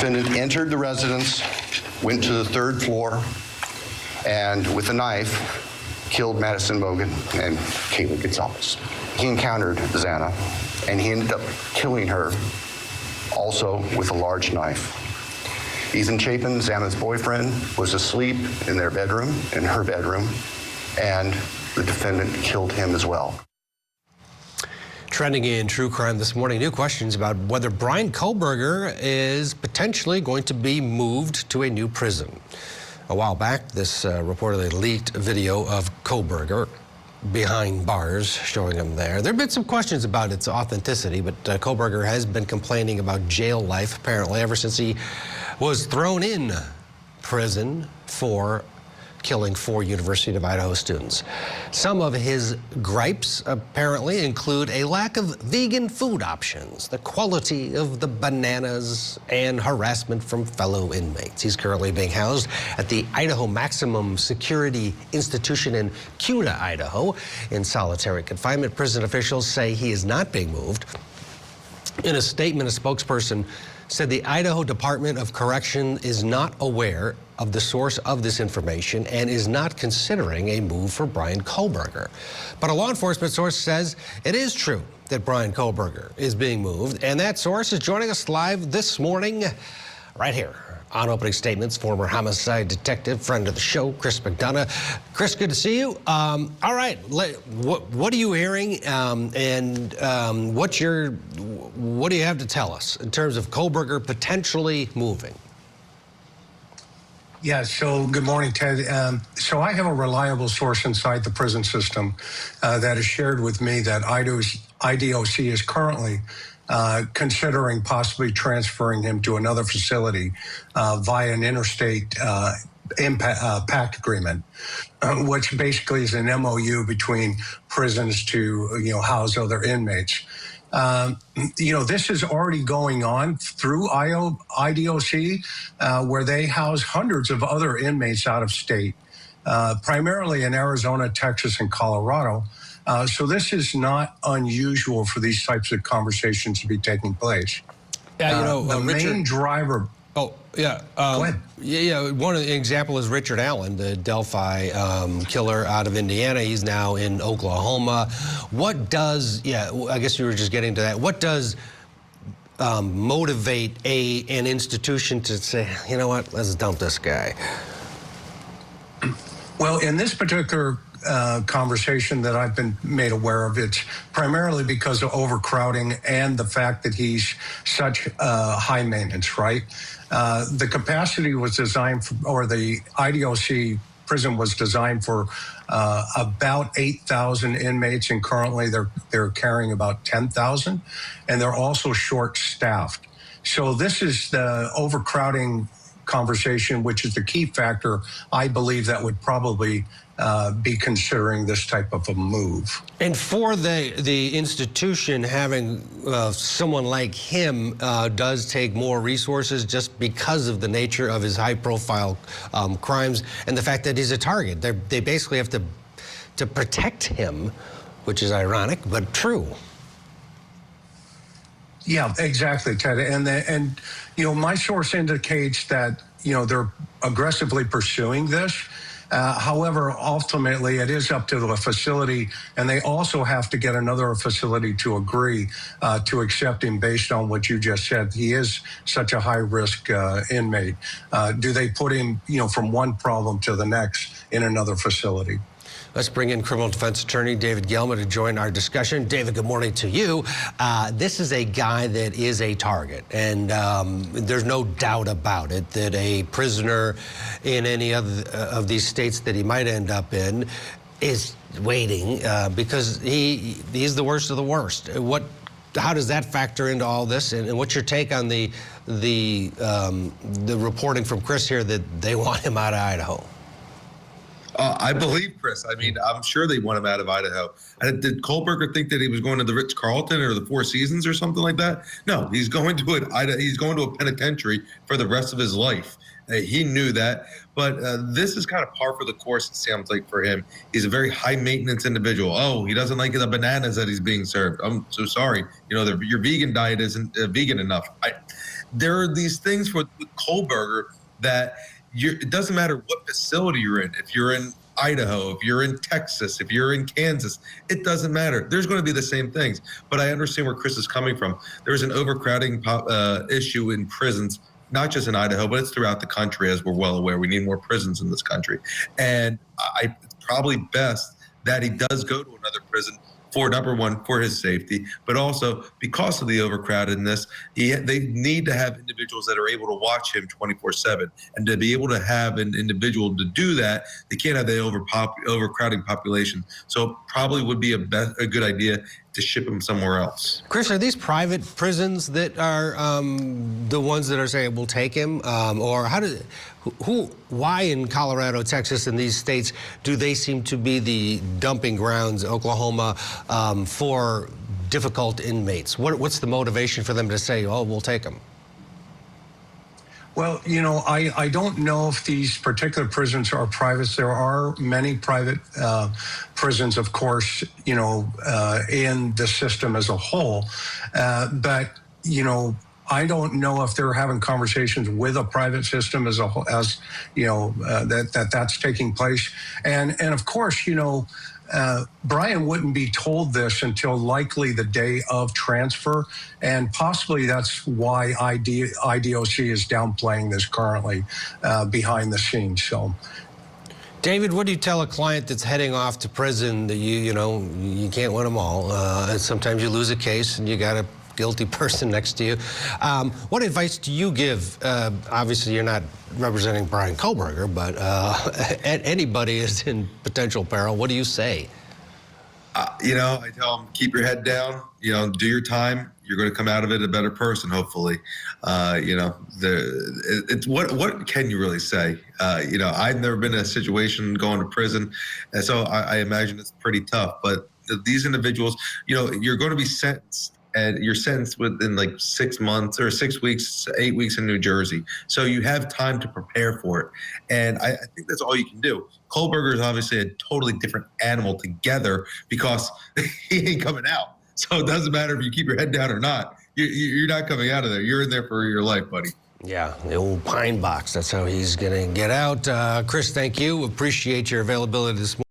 Defendant entered the residence, went to the third floor, and with a knife, killed Madison Mogan and Caitlin Gonzalez. He encountered Xana, and he ended up killing her also with a large knife. Ethan Chapin, Xana's boyfriend, was asleep in their bedroom, in her bedroom, and the defendant killed him as well. Trending in true crime this morning, new questions about whether Bryan Kohberger is potentially going to be moved to a new prison. A while back, this reportedly leaked video of Kohberger behind bars, showing him there. There have been some questions about its authenticity, but Kohberger has been complaining about jail life, apparently, ever since he was thrown in prison for killing 4 University of Idaho students. Some of his gripes apparently include a lack of vegan food options, the quality of the bananas, and harassment from fellow inmates. He's currently being housed at the Idaho Maximum Security Institution in Kuna, Idaho, in solitary confinement. Prison officials say he is not being moved. In a statement, a spokesperson said the Idaho Department of Correction is not aware of the source of this information and is not considering a move for Bryan Kohberger. But a law enforcement source says it is true that Bryan Kohberger is being moved, and that source is joining us live this morning right here on Opening Statements. Former homicide detective, friend of the show, Chris McDonough. Chris, good to see you. All right, what are you hearing, and what do you have to tell us in terms of Kohberger potentially moving? Yeah, so good morning, Ted. So I have a reliable source inside the prison system that has shared with me that IDOC is currently considering possibly transferring him to another facility via an interstate pact agreement, which basically is an MOU between prisons to house other inmates. This is already going on through IDOC, where they house hundreds of other inmates out of state, primarily in Arizona, Texas, and Colorado. So this is not unusual for these types of conversations to be taking place. Yeah, the main driver. Oh, yeah. Go ahead. Yeah, one example is Richard Allen, the Delphi killer out of Indiana. He's now in Oklahoma. What does, I guess you were just getting to that. What does motivate an institution to say, you know what, let's dump this guy? Well, in this particular conversation that I've been made aware of, it's primarily because of overcrowding and the fact that he's such high maintenance, right? The capacity was designed for, or the IDOC prison was designed for about 8,000 inmates, and currently they're carrying about 10,000, and they're also short-staffed. So this is the overcrowding conversation, which is the key factor, I believe, that would probably be considering this type of a move. And for the institution, having someone like him does take more resources just because of the nature of his high-profile crimes and the fact that he's a target. They basically have to protect him, which is ironic, but true. Yeah, exactly, Ted. And my source indicates that, they're aggressively pursuing this. However, ultimately, it is up to the facility, and they also have to get another facility to agree to accept him based on what you just said. He is such a high-risk inmate. Do they put him, from one problem to the next in another facility? Let's bring in criminal defense attorney David Gelman to join our discussion. David, good morning to you. This is a guy that is a target, and there's no doubt about it that a prisoner in any of these states that he might end up in is waiting because he's the worst of the worst. How does that factor into all this, and what's your take on the reporting from Chris here that they want him out of Idaho? I believe Chris. I mean, I'm sure they want him out of Idaho. Did Kohberger think that he was going to the Ritz-Carlton or the Four Seasons or something like that? No, he's going to he's going to a penitentiary for the rest of his life. He knew that, but this is kind of par for the course, it sounds like, for him. He's a very high-maintenance individual. Oh, he doesn't like the bananas that he's being served. I'm so sorry. Your vegan diet isn't vegan enough. there are these things with Kohberger that it doesn't matter what facility you're in. If you're in Idaho, if you're in Texas, if you're in Kansas, it doesn't matter. There's going to be the same things. But I understand where Chris is coming from. There's an overcrowding issue in prisons, not just in Idaho, but it's throughout the country, as we're well aware. We need more prisons in this country. And it's probably best that he does go to another prison for, number one, for his safety, but also because of the overcrowdedness, they need to have individuals that are able to watch him 24/7. And to be able to have an individual to do that, they can't have the overcrowding population. So it probably would be a good idea to ship him somewhere else. Chris, are these private prisons that are the ones that are saying we'll take him, or why in Colorado, Texas, and these states do they seem to be the dumping grounds, Oklahoma, for difficult inmates? What's the motivation for them to say, oh, we'll take him? Well, you know, I don't know if these particular prisons are private. There are many private prisons, of course, you know, in the system as a whole. But, you know, I don't know if they're having conversations with a private system as a whole, as you know, that's taking place. And of course, you know, Bryan wouldn't be told this until likely the day of transfer, and possibly that's why IDOC is downplaying this currently behind the scenes. So, David, what do you tell a client that's heading off to prison that you can't win them all? And sometimes you lose a case and you got a guilty person next to you. What advice do you give? Obviously, you're not representing Bryan Kohberger, but anybody is in potential peril. What do you say? You know, I tell them, keep your head down, you know, do your time. You're going to come out of it a better person, hopefully. You know, it's what can you really say? You know, I've never been in a situation going to prison, and so I imagine it's pretty tough. But these individuals, you know, you're going to be sentenced. And you're sentenced within like 6 months or 6 weeks, 8 weeks in New Jersey. So you have time to prepare for it. And I think that's all you can do. Kohberger is obviously a totally different animal together because he ain't coming out. So it doesn't matter if you keep your head down or not. You're not coming out of there. You're in there for your life, buddy. Yeah, the old pine box. That's how he's going to get out. Chris, thank you. Appreciate your availability this morning.